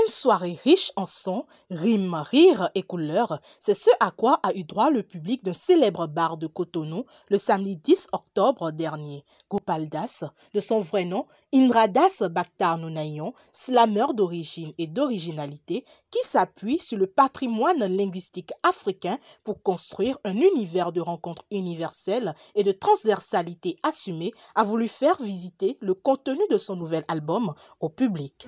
Une soirée riche en sons, rimes, rires et couleurs, c'est ce à quoi a eu droit le public d'un célèbre bar de Cotonou le samedi 10 octobre dernier. Gopal Das, de son vrai nom, Indradas Bakhtar Nonayon, slameur d'origine et d'originalité, qui s'appuie sur le patrimoine linguistique africain pour construire un univers de rencontres universelles et de transversalité assumée, a voulu faire visiter le contenu de son nouvel album au public.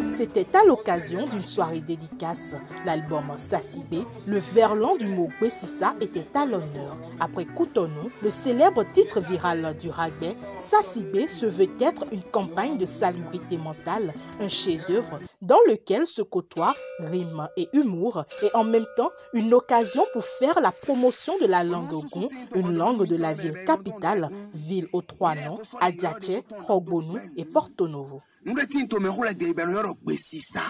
C'était à l'occasion d'une soirée dédicace. L'album Sassibé, le verlan du mot Gwessissa, était à l'honneur. Après Cotonou, le célèbre titre viral du ragbe, Sassibé se veut être une campagne de salubrité mentale, un chef-d'œuvre dans lequel se côtoient rime et humour, et en même temps une occasion pour faire la promotion de la langue Gon, une langue de la ville capitale, ville aux trois noms, Adjache, Rogbonu et Porto Novo. Nous tinto me rola de ben yoro Gwessissa.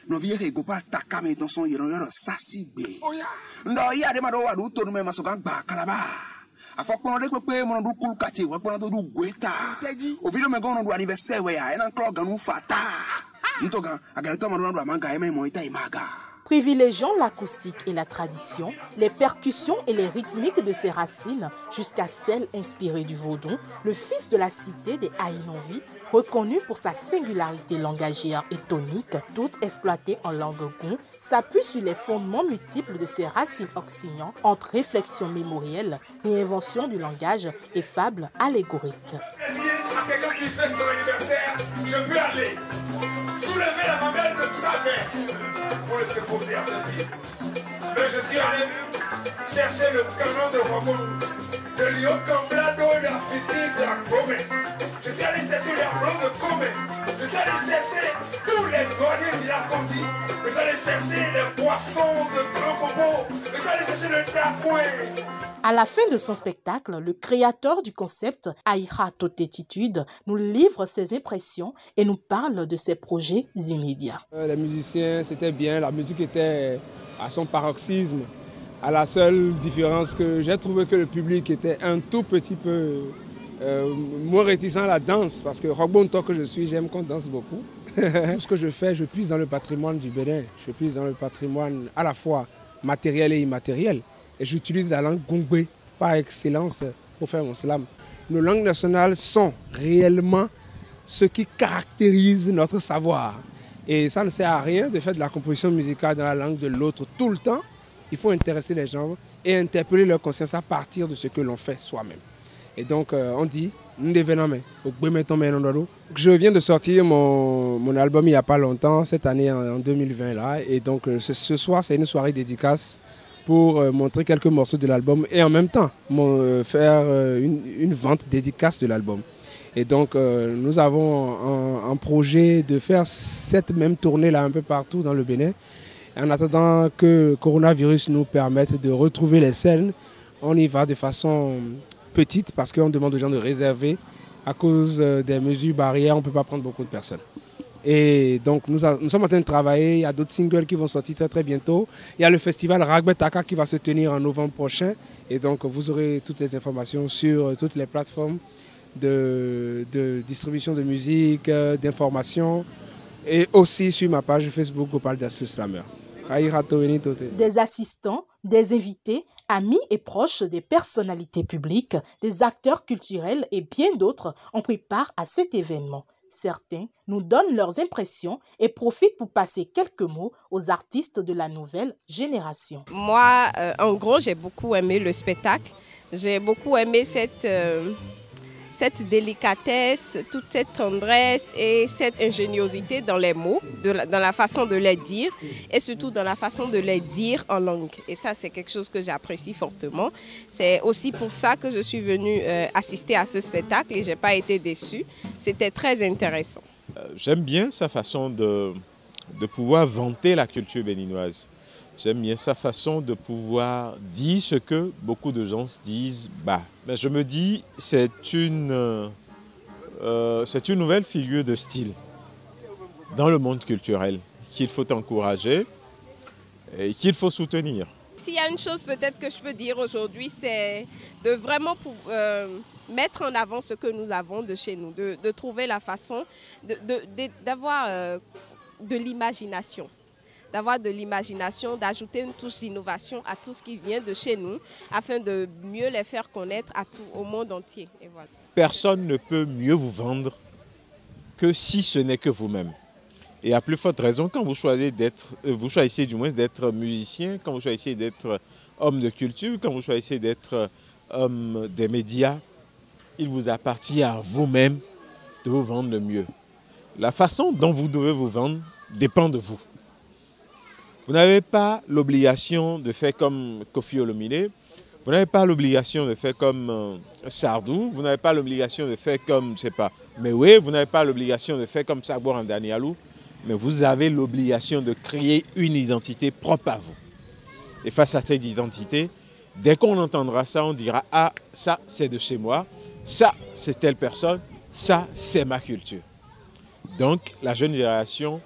No viere Gopal takame dans son yoro Sassibé. Ndo ya de mado wa du to no me masoga gba kalaba. Afokpono de pepe mo du kul kati wa pono du gweta. O video me gono du anniversaire we ya en clog nu fata. Ntoga agaleto mo du manga eme mo ita imaga. Privilégiant l'acoustique et la tradition, les percussions et les rythmiques de ses racines jusqu'à celles inspirées du vaudou, le fils de la cité des Aïnonvi, reconnu pour sa singularité langagière et tonique, toute exploitée en langue gon, s'appuie sur les fondements multiples de ses racines oxygnan entre réflexion mémorielle, réinvention du langage et fables allégoriques. À quelqu'un qui fête son anniversaire, je peux aller soulever la mamelle de sa mère pour le déposer à cette ville. Mais je suis allé chercher le canon de Rogon, de Lyon Camblado et de la Fiti de la Comé. Je suis allé chercher les blancs de Comé. Je suis allé chercher tous les douaniers de la Conti. Je suis allé chercher les poissons de Grand Popo. Je suis allé chercher le Dakoué. À la fin de son spectacle, le créateur du concept, Aïra Totétitude, nous livre ses impressions et nous parle de ses projets immédiats. Les musiciens, c'était bien, la musique était à son paroxysme. À la seule différence que j'ai trouvé que le public était un tout petit peu moins réticent à la danse, parce que rockbonto que je suis, j'aime qu'on danse beaucoup. Tout ce que je fais, je puise dans le patrimoine du Bénin, je puise dans le patrimoine à la fois matériel et immatériel. Et j'utilise la langue gongbe par excellence pour faire mon slam. Nos langues nationales sont réellement ce qui caractérise notre savoir. Et ça ne sert à rien de faire de la composition musicale dans la langue de l'autre tout le temps. Il faut intéresser les gens et interpeller leur conscience à partir de ce que l'on fait soi-même. Et donc on dit, je viens de sortir mon album il n'y a pas longtemps, cette année en 2020 là. Et donc ce soir c'est une soirée dédicace pour montrer quelques morceaux de l'album et en même temps faire une vente dédicace de l'album. Et donc nous avons un projet de faire cette même tournée-là un peu partout dans le Bénin. En attendant que le coronavirus nous permette de retrouver les scènes, on y va de façon petite parce qu'on demande aux gens de réserver. À cause des mesures barrières, on ne peut pas prendre beaucoup de personnes. Et donc nous sommes en train de travailler, il y a d'autres singles qui vont sortir très très bientôt. Il y a le festival Ragbe Taka qui va se tenir en novembre prochain. Et donc vous aurez toutes les informations sur toutes les plateformes de distribution de musique, d'information. Et aussi sur ma page Facebook Gopal Das le Slammer. Des assistants, des invités, amis et proches des personnalités publiques, des acteurs culturels et bien d'autres ont pris part à cet événement. Certains nous donnent leurs impressions et profitent pour passer quelques mots aux artistes de la nouvelle génération. Moi, en gros, j'ai beaucoup aimé le spectacle. J'ai beaucoup aimé cette délicatesse, toute cette tendresse et cette ingéniosité dans les mots, dans la façon de les dire et surtout dans la façon de les dire en langue. Et ça, c'est quelque chose que j'apprécie fortement. C'est aussi pour ça que je suis venue assister à ce spectacle et je n'ai pas été déçue. C'était très intéressant. J'aime bien sa façon de pouvoir vanter la culture béninoise. J'aime bien sa façon de pouvoir dire ce que beaucoup de gens se disent bas. Mais je me dis, c'est une nouvelle figure de style dans le monde culturel qu'il faut encourager et qu'il faut soutenir. S'il y a une chose peut-être que je peux dire aujourd'hui, c'est de vraiment mettre en avant ce que nous avons de chez nous, de trouver la façon d'avoir de l'imagination. D'avoir de l'imagination, d'ajouter une touche d'innovation à tout ce qui vient de chez nous, afin de mieux les faire connaître au monde entier. Et voilà. Personne ne peut mieux vous vendre que si ce n'est que vous-même. Et à plus forte raison, quand vous choisissez du moins d'être musicien, quand vous choisissez d'être homme de culture, quand vous choisissez d'être homme des médias, il vous appartient à vous-même de vous vendre le mieux. La façon dont vous devez vous vendre dépend de vous. Vous n'avez pas l'obligation de faire comme Koffi Olomide, vous n'avez pas l'obligation de faire comme Sardou, vous n'avez pas l'obligation de faire comme, je sais pas, Mewe, vous n'avez pas l'obligation de faire comme Sagbo Andanialou, mais vous avez l'obligation de créer une identité propre à vous. Et face à cette identité, dès qu'on entendra ça, on dira « Ah, ça c'est de chez moi, ça c'est telle personne, ça c'est ma culture ». Donc la jeune génération,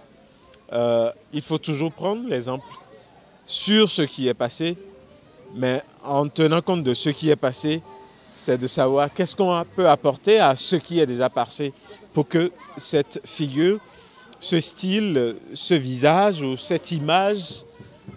il faut toujours prendre l'exemple sur ce qui est passé, mais en tenant compte de ce qui est passé, c'est de savoir qu'est-ce qu'on peut apporter à ce qui est déjà passé pour que cette figure, ce style, ce visage ou cette image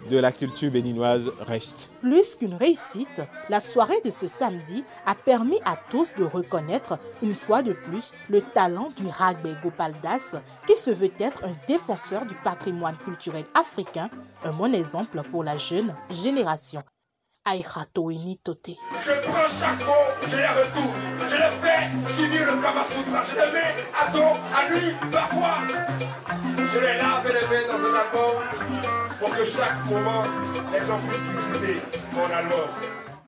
de la culture béninoise reste. Plus qu'une réussite, la soirée de ce samedi a permis à tous de reconnaître une fois de plus le talent du Ragbe Gopal Das, qui se veut être un défenseur du patrimoine culturel africain, un bon exemple pour la jeune génération. Aïratoini Toté. Je prends chaque mot, je les retourne, je les fais subir le Kama Sutra, je les mets à dos, à nu, parfois. Je les lave et les mets dans un album pour que chaque moment, les gens puissent visiter mon album.